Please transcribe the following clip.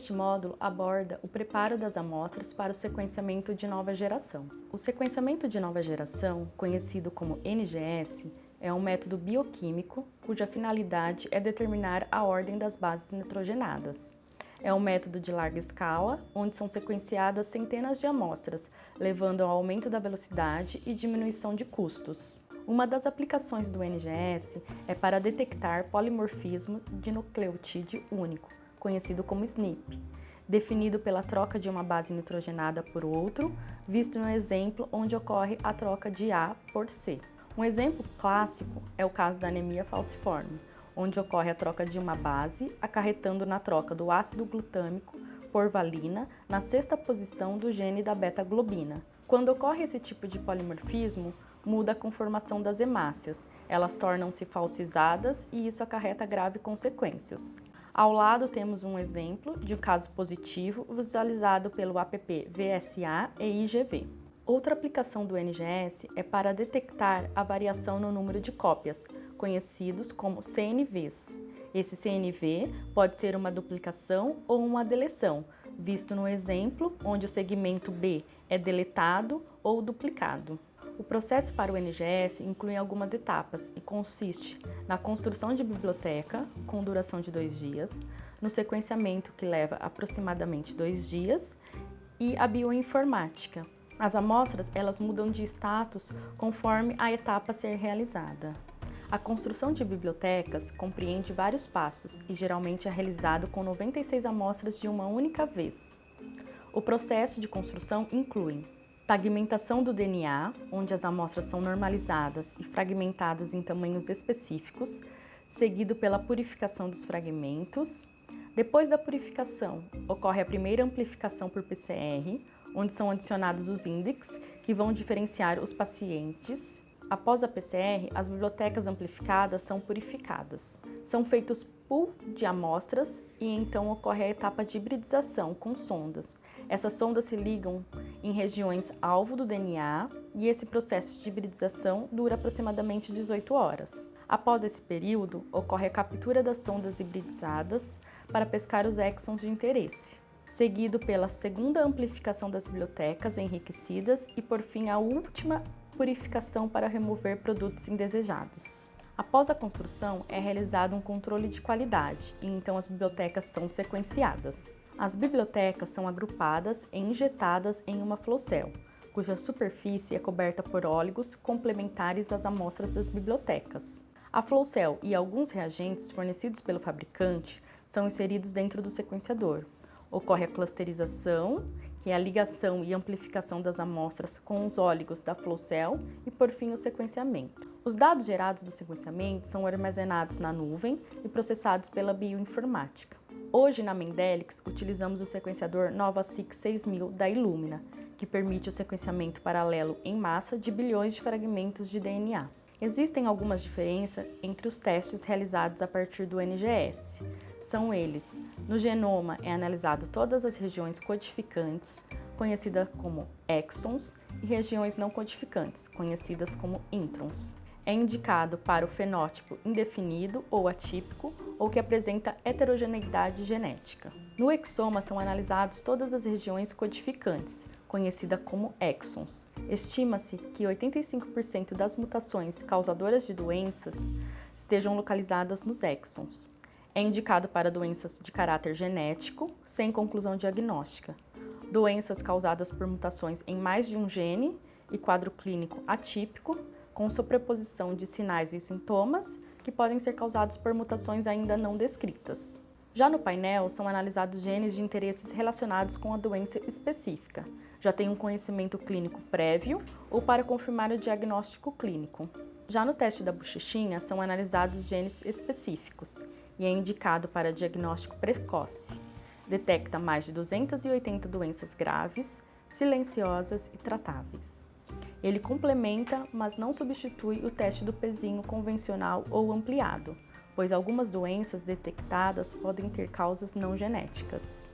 Este módulo aborda o preparo das amostras para o sequenciamento de nova geração. O sequenciamento de nova geração, conhecido como NGS, é um método bioquímico cuja finalidade é determinar a ordem das bases nitrogenadas. É um método de larga escala, onde são sequenciadas centenas de amostras, levando ao aumento da velocidade e diminuição de custos. Uma das aplicações do NGS é para detectar polimorfismo de nucleotídeo único, conhecido como SNP, definido pela troca de uma base nitrogenada por outro, visto no exemplo onde ocorre a troca de A por C. Um exemplo clássico é o caso da anemia falciforme, onde ocorre a troca de uma base, acarretando na troca do ácido glutâmico por valina na sexta posição do gene da beta-globina. Quando ocorre esse tipo de polimorfismo, muda a conformação das hemácias, elas tornam-se falcizadas e isso acarreta graves consequências. Ao lado temos um exemplo de um caso positivo visualizado pelo app-VSA e IgV. Outra aplicação do NGS é para detectar a variação no número de cópias, conhecidos como CNVs. Esse CNV pode ser uma duplicação ou uma deleção, visto no exemplo onde o segmento B é deletado ou duplicado. O processo para o NGS inclui algumas etapas e consiste na construção de biblioteca, com duração de 2 dias, no sequenciamento, que leva aproximadamente 2 dias, e a bioinformática. As amostras elas mudam de status conforme a etapa a ser realizada. A construção de bibliotecas compreende vários passos e geralmente é realizado com 96 amostras de uma única vez. O processo de construção inclui fragmentação do DNA, onde as amostras são normalizadas e fragmentadas em tamanhos específicos, seguido pela purificação dos fragmentos. Depois da purificação, ocorre a primeira amplificação por PCR, onde são adicionados os índices que vão diferenciar os pacientes. Após a PCR, as bibliotecas amplificadas são purificadas. São feitos pool de amostras e então ocorre a etapa de hibridização com sondas. Essas sondas se ligam em regiões alvo do DNA e esse processo de hibridização dura aproximadamente 18 horas. Após esse período, ocorre a captura das sondas hibridizadas para pescar os exons de interesse, seguido pela segunda amplificação das bibliotecas enriquecidas e, por fim, a última purificação para remover produtos indesejados. Após a construção, é realizado um controle de qualidade e então as bibliotecas são sequenciadas. As bibliotecas são agrupadas e injetadas em uma flow cell, cuja superfície é coberta por óligos complementares às amostras das bibliotecas. A flow cell e alguns reagentes fornecidos pelo fabricante são inseridos dentro do sequenciador. Ocorre a clusterização, que é a ligação e amplificação das amostras com os óligos da flow cell e, por fim, o sequenciamento. Os dados gerados do sequenciamento são armazenados na nuvem e processados pela bioinformática. Hoje, na Mendellix, utilizamos o sequenciador NovaSeq 6000 da Illumina, que permite o sequenciamento paralelo em massa de bilhões de fragmentos de DNA. Existem algumas diferenças entre os testes realizados a partir do NGS. São eles: no genoma é analisado todas as regiões codificantes, conhecidas como exons, e regiões não codificantes, conhecidas como introns. É indicado para o fenótipo indefinido ou atípico ou que apresenta heterogeneidade genética. No exoma são analisadas todas as regiões codificantes, conhecida como exons. Estima-se que 85% das mutações causadoras de doenças estejam localizadas nos exons. É indicado para doenças de caráter genético, sem conclusão diagnóstica, doenças causadas por mutações em mais de um gene e quadro clínico atípico, com sobreposição de sinais e sintomas que podem ser causados por mutações ainda não descritas. Já no painel, são analisados genes de interesses relacionados com a doença específica. Já tem um conhecimento clínico prévio ou para confirmar o diagnóstico clínico. Já no teste da bochechinha, são analisados genes específicos e é indicado para diagnóstico precoce. Detecta mais de 280 doenças graves, silenciosas e tratáveis. Ele complementa, mas não substitui o teste do pezinho convencional ou ampliado, pois algumas doenças detectadas podem ter causas não genéticas.